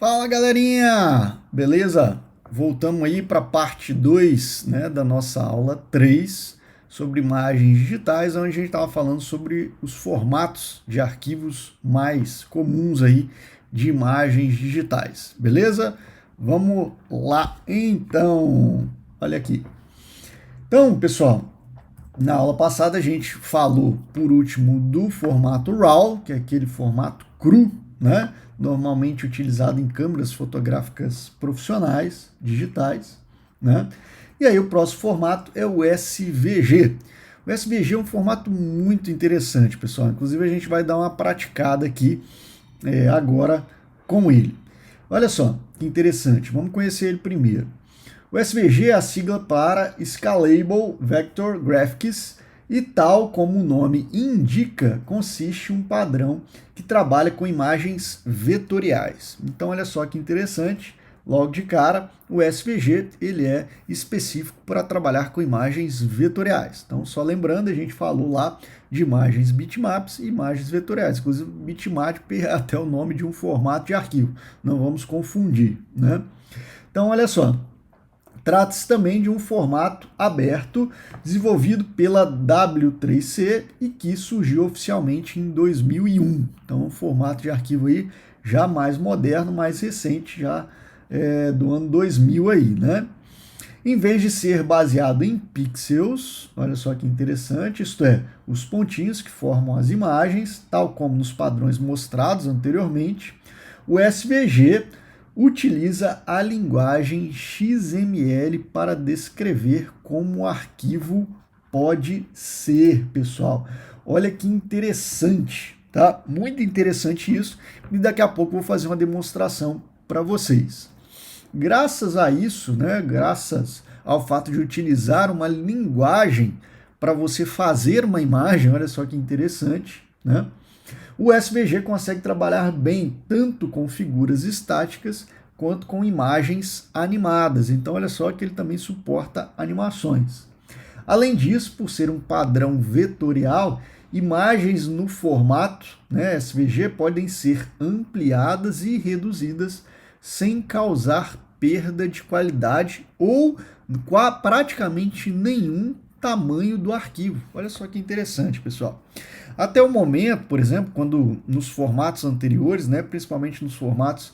Fala galerinha, beleza? Voltamos aí para a parte 2, né, da nossa aula 3 sobre imagens digitais, onde a gente estava falando sobre os formatos de arquivos mais comuns aí de imagens digitais, beleza? Vamos lá então, olha aqui. Então, pessoal, na aula passada a gente falou, por último, do formato RAW, que é aquele formato cru, né? Normalmente utilizado em câmeras fotográficas profissionais, digitais, né? E aí o próximo formato é o SVG. O SVG é um formato muito interessante, pessoal. Inclusive a gente vai dar uma praticada aqui agora com ele. Olha só, que interessante. Vamos conhecer ele primeiro. O SVG é a sigla para Scalable Vector Graphics e, tal como o nome indica, consiste em um padrão que trabalha com imagens vetoriais. Então, olha só que interessante, logo de cara, o SVG ele é específico para trabalhar com imagens vetoriais. Então, só lembrando, a gente falou lá de imagens bitmaps e imagens vetoriais. Inclusive, bitmap é até o nome de um formato de arquivo. Não vamos confundir, né? Então, olha só. Trata-se também de um formato aberto desenvolvido pela W3C e que surgiu oficialmente em 2001. Então, um formato de arquivo aí já mais moderno, mais recente, já do ano 2000 aí, né? Em vez de ser baseado em pixels, olha só que interessante, isto é, os pontinhos que formam as imagens, tal como nos padrões mostrados anteriormente, o SVG utiliza a linguagem XML para descrever como o arquivo pode ser, pessoal. Olha que interessante, tá? Muito interessante isso, e daqui a pouco eu vou fazer uma demonstração para vocês. Graças a isso, né, graças ao fato de utilizar uma linguagem para você fazer uma imagem, olha só que interessante, né? O SVG consegue trabalhar bem tanto com figuras estáticas quanto com imagens animadas. Então, olha só que ele também suporta animações. Além disso, por ser um padrão vetorial, imagens no formato, né, SVG podem ser ampliadas e reduzidas sem causar perda de qualidade ou praticamente nenhum tamanho do arquivo. Olha só que interessante, pessoal. Até o momento, por exemplo, quando nos formatos anteriores, né, principalmente nos formatos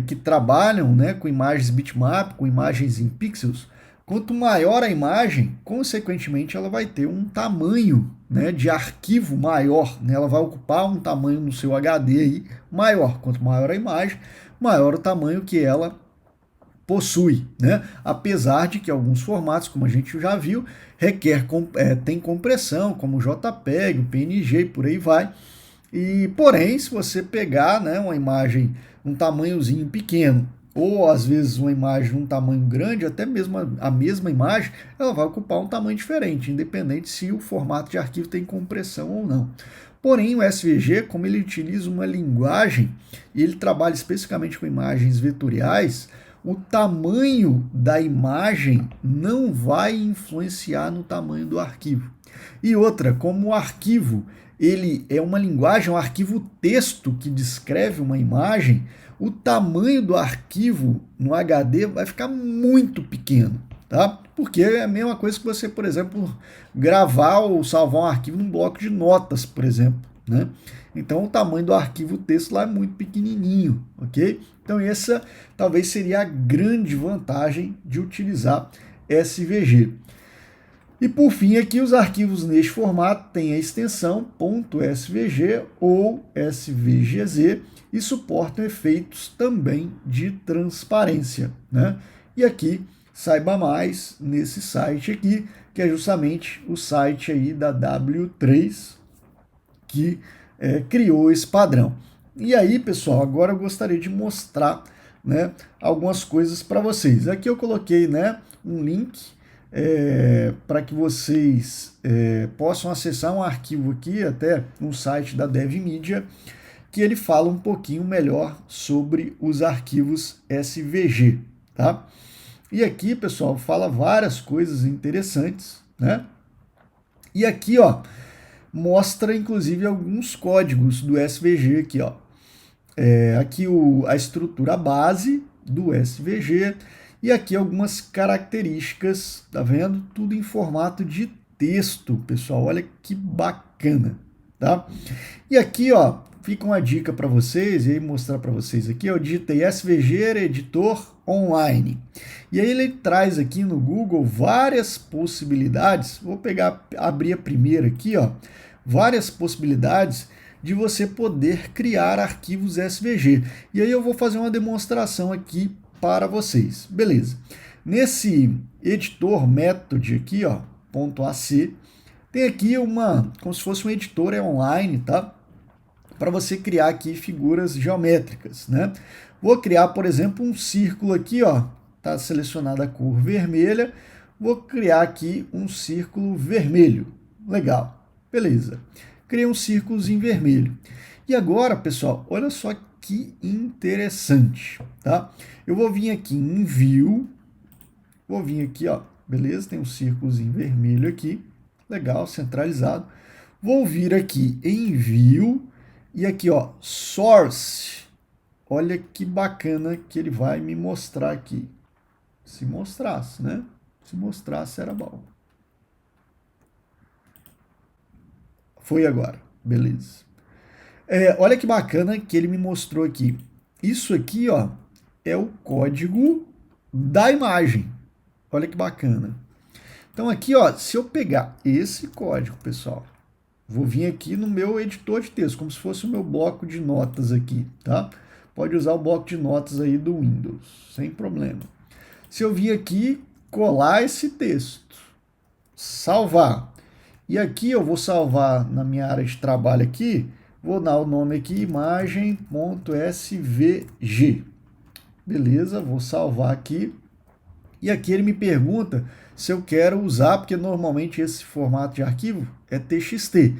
que trabalham, né, com imagens bitmap, com imagens em pixels, quanto maior a imagem, consequentemente ela vai ter um tamanho, né, de arquivo maior, né, ela vai ocupar um tamanho no seu HD aí maior. Quanto maior a imagem, maior o tamanho que ela possui, né? Apesar de que alguns formatos, como a gente já viu, tem compressão, como o JPEG, o PNG e por aí vai. E porém, se você pegar, né, uma imagem um tamanhozinho pequeno ou às vezes uma imagem um tamanho grande, até mesmo a mesma imagem, ela vai ocupar um tamanho diferente, independente se o formato de arquivo tem compressão ou não. Porém, o SVG, como ele utiliza uma linguagem e ele trabalha especificamente com imagens vetoriais, o tamanho da imagem não vai influenciar no tamanho do arquivo. E outra, como o arquivo ele é uma linguagem, um arquivo texto que descreve uma imagem, o tamanho do arquivo no HD vai ficar muito pequeno, tá? Porque é a mesma coisa que você, por exemplo, gravar ou salvar um arquivo num bloco de notas, por exemplo, né? Então o tamanho do arquivo texto lá é muito pequenininho, ok? Então essa talvez seria a grande vantagem de utilizar SVG. E por fim, aqui os arquivos neste formato têm a extensão .svg ou svgz e suportam efeitos também de transparência, né? E aqui, saiba mais nesse site aqui, que é justamente o site aí da W3 que criou esse padrão. E aí, pessoal, agora eu gostaria de mostrar, né, algumas coisas para vocês. Aqui eu coloquei, né, um link para que vocês possam acessar um arquivo aqui, até um site da DevMedia, que ele fala um pouquinho melhor sobre os arquivos SVG, tá? E aqui, pessoal, fala várias coisas interessantes, né? E aqui, ó, mostra inclusive alguns códigos do SVG aqui, ó. aqui a estrutura base do SVG e aqui algumas características, tá vendo? Tudo em formato de texto, pessoal. Olha que bacana, tá? E aqui, ó, fica uma dica para vocês, e aí mostrar para vocês aqui, eu digitei SVG Editor Online. E aí ele traz aqui no Google várias possibilidades. Vou pegar, abrir a primeira aqui, ó, várias possibilidades de você poder criar arquivos SVG. E aí eu vou fazer uma demonstração aqui para vocês. Beleza. Nesse editor method aqui, ó, .ac, tem aqui como se fosse um editor online, tá? Para você criar aqui figuras geométricas, né? Vou criar, por exemplo, um círculo aqui, ó, tá selecionada a cor vermelha. Vou criar aqui um círculo vermelho. Legal. Beleza. Criei um círculozinho vermelho. E agora, pessoal, olha só que interessante, tá? Eu vou vir aqui em View, vou vir aqui, ó, beleza? Tem um círculozinho vermelho aqui, legal, centralizado. Vou vir aqui em View e aqui, ó, Source. Olha que bacana que ele vai me mostrar aqui. Se mostrasse, né? Se mostrasse era bom. Foi agora, beleza. Olha que bacana que ele me mostrou aqui. Isso aqui, ó, é o código da imagem. Olha que bacana. Então aqui, ó, se eu pegar esse código, pessoal, vou vir aqui no meu editor de texto, como se fosse o meu bloco de notas aqui, tá? Pode usar o bloco de notas aí do Windows, sem problema. Se eu vir aqui, colar esse texto, salvar, e aqui eu vou salvar na minha área de trabalho aqui, vou dar o nome aqui, imagem.svg. Beleza, vou salvar aqui. E aqui ele me pergunta se eu quero usar, porque normalmente esse formato de arquivo é TXT.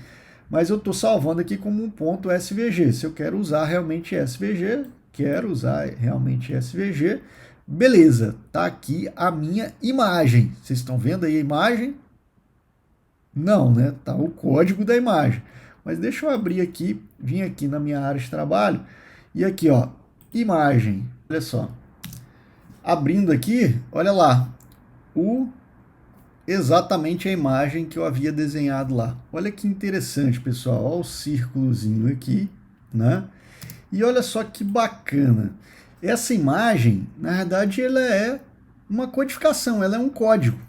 Mas eu estou salvando aqui como um ponto SVG. Se eu quero usar realmente SVG, quero usar realmente SVG. Beleza, tá aqui a minha imagem. Vocês estão vendo aí a imagem? Não, né? Tá o código da imagem. Mas deixa eu abrir aqui, vim aqui na minha área de trabalho e aqui, ó, imagem. Olha só. Abrindo aqui, olha lá, exatamente a imagem que eu havia desenhado lá. Olha que interessante, pessoal. Olha o círculozinho aqui, né? E olha só que bacana. Essa imagem, na verdade, ela é uma codificação, ela é um código.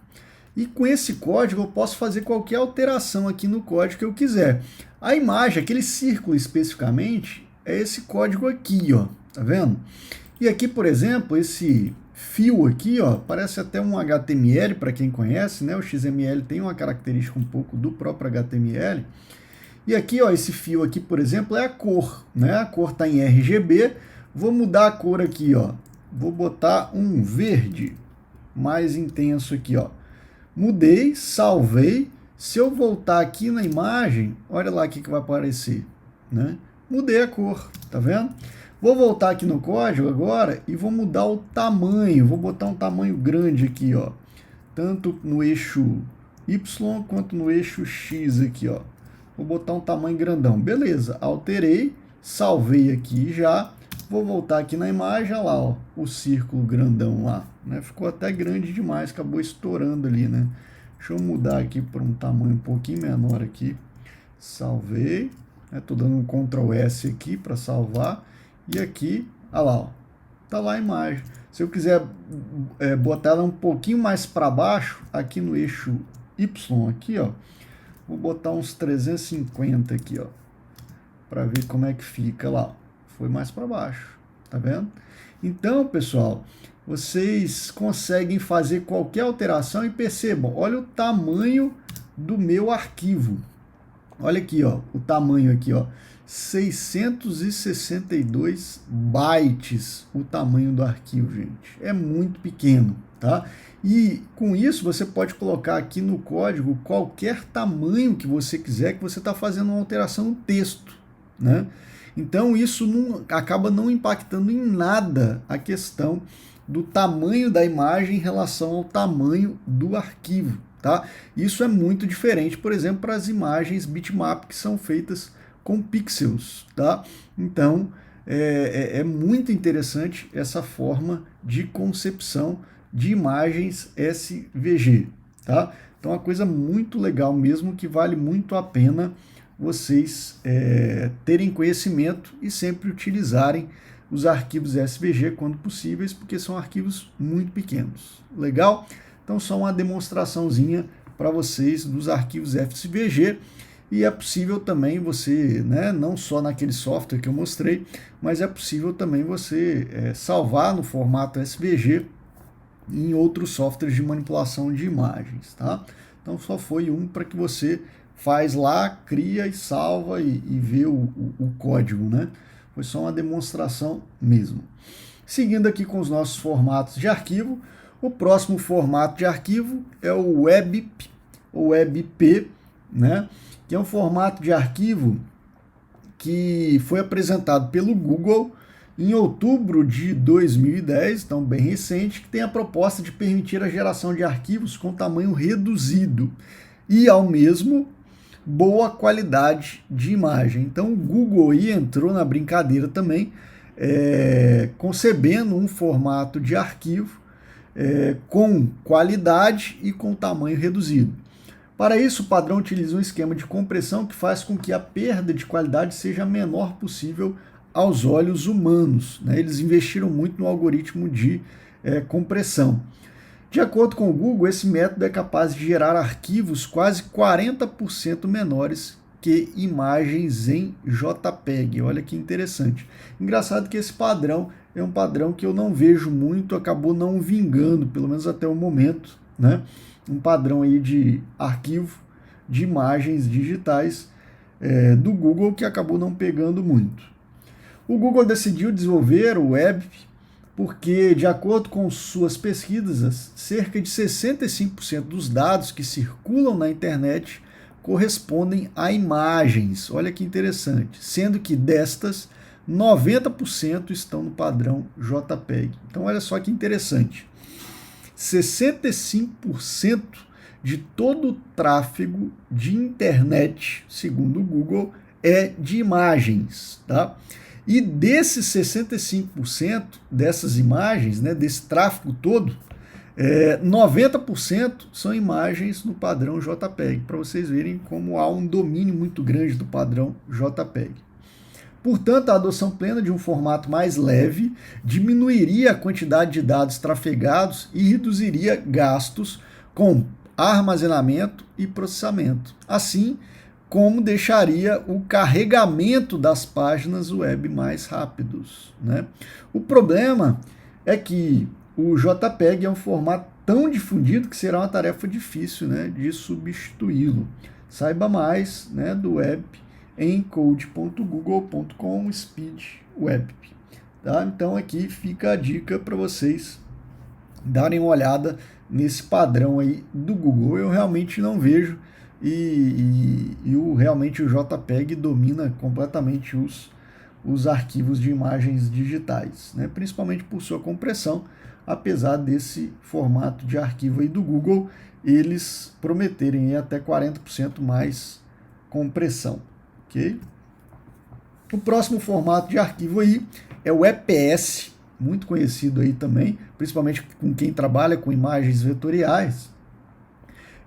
E com esse código eu posso fazer qualquer alteração aqui no código que eu quiser. A imagem, aquele círculo especificamente, é esse código aqui, ó. Tá vendo? E aqui, por exemplo, esse fio aqui, ó, parece até um HTML, para quem conhece, né? O XML tem uma característica um pouco do próprio HTML. E aqui, ó, esse fio aqui, por exemplo, é a cor, né? A cor está em RGB. Vou mudar a cor aqui, ó. Vou botar um verde mais intenso aqui, ó. Mudei, salvei. Se eu voltar aqui na imagem, olha lá o que vai aparecer, né? Mudei a cor, tá vendo? Vou voltar aqui no código agora e vou mudar o tamanho. Vou botar um tamanho grande aqui, ó. Tanto no eixo Y quanto no eixo X aqui, ó. Vou botar um tamanho grandão. Beleza, alterei, salvei aqui já. Vou voltar aqui na imagem, olha lá, ó, o círculo grandão lá, né? Ficou até grande demais, acabou estourando ali, né? Deixa eu mudar aqui para um tamanho um pouquinho menor aqui. Salvei, né? Tô dando um Ctrl S aqui para salvar. E aqui, olha lá, ó, tá lá a imagem. Se eu quiser botar ela um pouquinho mais para baixo, aqui no eixo Y aqui, ó, vou botar uns 350 aqui, ó, para ver como é que fica lá. Foi mais para baixo, tá vendo? Então, pessoal, vocês conseguem fazer qualquer alteração e percebam, olha o tamanho do meu arquivo. Olha aqui, ó, o tamanho aqui, ó, 662 bytes o tamanho do arquivo, gente. É muito pequeno, tá? E com isso você pode colocar aqui no código qualquer tamanho que você quiser, que você está fazendo uma alteração no texto, né? Então isso acaba não impactando em nada a questão do tamanho da imagem em relação ao tamanho do arquivo, tá? Isso é muito diferente, por exemplo, para as imagens bitmap que são feitas com pixels, tá? Então, é muito interessante essa forma de concepção de imagens SVG, tá? Então é uma coisa muito legal mesmo, que vale muito a pena vocês terem conhecimento e sempre utilizarem os arquivos SVG quando possíveis, porque são arquivos muito pequenos. Legal? Então só uma demonstraçãozinha para vocês dos arquivos SVG. E é possível também você, né, não só naquele software que eu mostrei, mas é possível também você salvar no formato SVG em outros softwares de manipulação de imagens, tá? Então só foi um para que você faz lá, cria e salva e vê o código, né? Foi só uma demonstração mesmo. Seguindo aqui com os nossos formatos de arquivo, o próximo formato de arquivo é o WebP, ou WebP, né? Que é um formato de arquivo que foi apresentado pelo Google em outubro de 2010, então bem recente, que tem a proposta de permitir a geração de arquivos com tamanho reduzido e, ao mesmo, boa qualidade de imagem. Então o Google aí entrou na brincadeira também, concebendo um formato de arquivo com qualidade e com tamanho reduzido. Para isso, o padrão utiliza um esquema de compressão que faz com que a perda de qualidade seja a menor possível aos olhos humanos, né? Eles investiram muito no algoritmo de compressão. De acordo com o Google, esse método é capaz de gerar arquivos quase 40% menores que imagens em JPEG. Olha que interessante. Engraçado que esse padrão é um padrão que eu não vejo muito, acabou não vingando, pelo menos até o momento, né? Um padrão aí de arquivo de imagens digitais do Google que acabou não pegando muito. O Google decidiu desenvolver o WebP porque, de acordo com suas pesquisas, cerca de 65% dos dados que circulam na internet correspondem a imagens. Olha que interessante. Sendo que destas, 90% estão no padrão JPEG. Então, olha só que interessante. 65% de todo o tráfego de internet, segundo o Google, é de imagens, tá? E desses 65% dessas imagens, né, desse tráfego todo, 90% são imagens no padrão JPEG, para vocês verem como há um domínio muito grande do padrão JPEG. Portanto, a adoção plena de um formato mais leve diminuiria a quantidade de dados trafegados e reduziria gastos com armazenamento e processamento, assim como deixaria o carregamento das páginas web mais rápidos, né? O problema é que o JPEG é um formato tão difundido que será uma tarefa difícil, né, de substituí-lo. Saiba mais, né, do web em code.google.com/speedwebp. Tá? Então aqui fica a dica para vocês darem uma olhada nesse padrão aí do Google. Eu realmente não vejo realmente o JPEG domina completamente os arquivos de imagens digitais, né? Principalmente por sua compressão, apesar desse formato de arquivo aí do Google, eles prometerem até 40% mais compressão. Okay? O próximo formato de arquivo aí é o EPS, muito conhecido aí também, principalmente com quem trabalha com imagens vetoriais.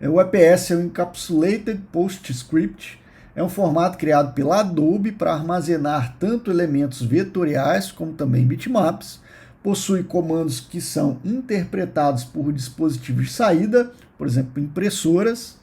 O EPS é o Encapsulated PostScript, é um formato criado pela Adobe para armazenar tanto elementos vetoriais como também bitmaps, possui comandos que são interpretados por dispositivos de saída, por exemplo, impressoras,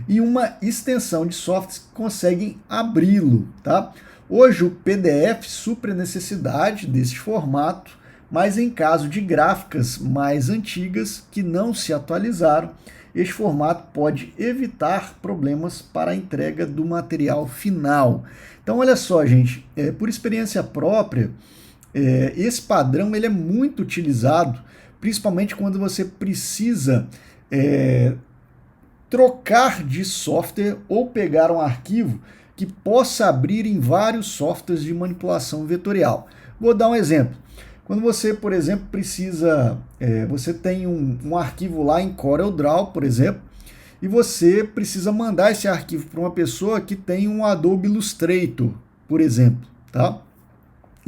e uma extensão de softwares que conseguem abri-lo, tá? Hoje o PDF supre a necessidade desse formato, mas em caso de gráficas mais antigas que não se atualizaram, este formato pode evitar problemas para a entrega do material final. Então olha só, gente, por experiência própria, esse padrão ele é muito utilizado, principalmente quando você precisa trocar de software ou pegar um arquivo que possa abrir em vários softwares de manipulação vetorial. Vou dar um exemplo. Quando você, por exemplo, precisa, você tem um arquivo lá em CorelDRAW, por exemplo, e você precisa mandar esse arquivo para uma pessoa que tem um Adobe Illustrator, por exemplo, tá?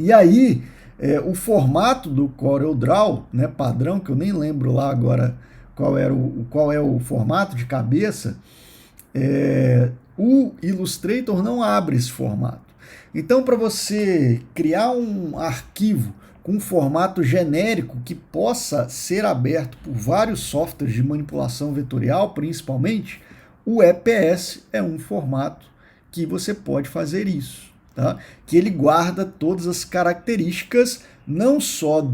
E aí, o formato do CorelDRAW, né, padrão, que eu nem lembro lá agora qual é o formato de cabeça, o Illustrator não abre esse formato. Então, para você criar um arquivo com um formato genérico que possa ser aberto por vários softwares de manipulação vetorial, principalmente, o EPS é um formato que você pode fazer isso, tá? Que ele guarda todas as características, não só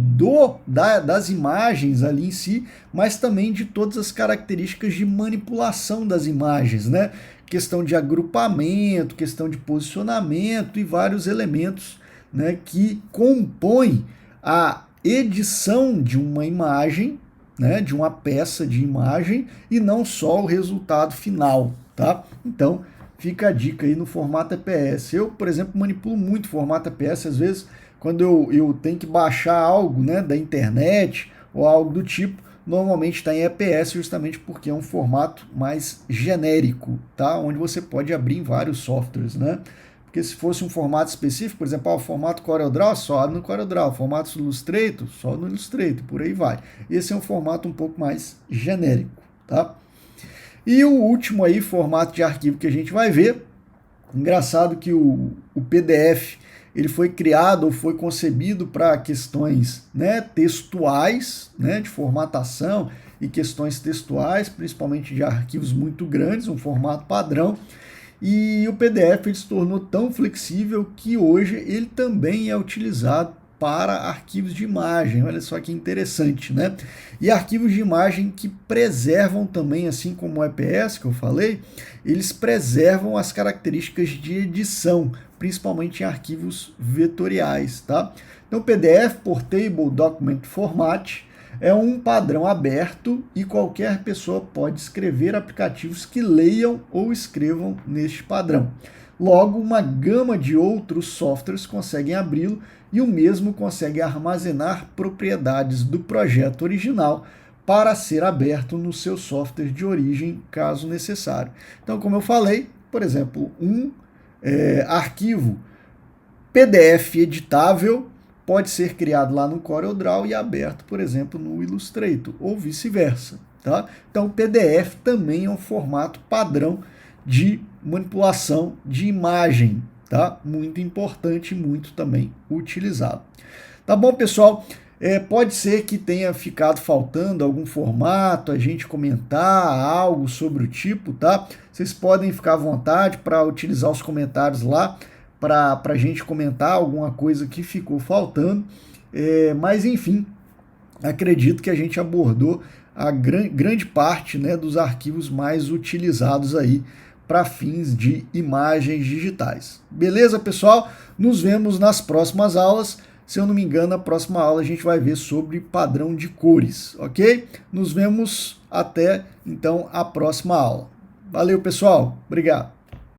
das imagens ali em si, mas também de todas as características de manipulação das imagens, né? Questão de agrupamento, questão de posicionamento e vários elementos, né, que compõem a edição de uma imagem, né, de uma peça de imagem, e não só o resultado final, tá? Então, fica a dica aí no formato EPS. Eu, por exemplo, manipulo muito formato EPS, às vezes, quando eu tenho que baixar algo, né, da internet ou algo do tipo, normalmente está em EPS justamente porque é um formato mais genérico, tá? Onde você pode abrir em vários softwares, né? Porque se fosse um formato específico, por exemplo, o formato CorelDRAW, só abre no CorelDRAW, formato Illustrator, só no Illustrator, por aí vai. Esse é um formato um pouco mais genérico, tá? E o último aí, formato de arquivo que a gente vai ver, engraçado que o PDF, ele foi criado ou foi concebido para questões, né, textuais, né, de formatação e questões textuais, principalmente de arquivos muito grandes, um formato padrão. E o PDF ele se tornou tão flexível que hoje ele também é utilizado para arquivos de imagem. Olha só que interessante, né? E arquivos de imagem que preservam também, assim como o EPS que eu falei, eles preservam as características de edição, principalmente em arquivos vetoriais, tá? Então, PDF, Portable Document Format, é um padrão aberto e qualquer pessoa pode escrever aplicativos que leiam ou escrevam neste padrão. Logo, uma gama de outros softwares conseguem abri-lo e o mesmo consegue armazenar propriedades do projeto original para ser aberto no seu software de origem, caso necessário. Então, como eu falei, por exemplo, um arquivo PDF editável pode ser criado lá no CorelDRAW e aberto, por exemplo, no Illustrator, ou vice-versa, tá? Então, o PDF também é um formato padrão de manipulação de imagem, tá? Muito importante e muito também utilizado. Tá bom, pessoal? Pode ser que tenha ficado faltando algum formato, a gente comentar algo sobre o tipo, tá? Vocês podem ficar à vontade para utilizar os comentários lá, para a gente comentar alguma coisa que ficou faltando, mas enfim, acredito que a gente abordou a grande parte, né, dos arquivos mais utilizados aí para fins de imagens digitais. Beleza, pessoal? Nos vemos nas próximas aulas. Se eu não me engano, na próxima aula a gente vai ver sobre padrão de cores, ok? Nos vemos até, então, a próxima aula. Valeu, pessoal. Obrigado.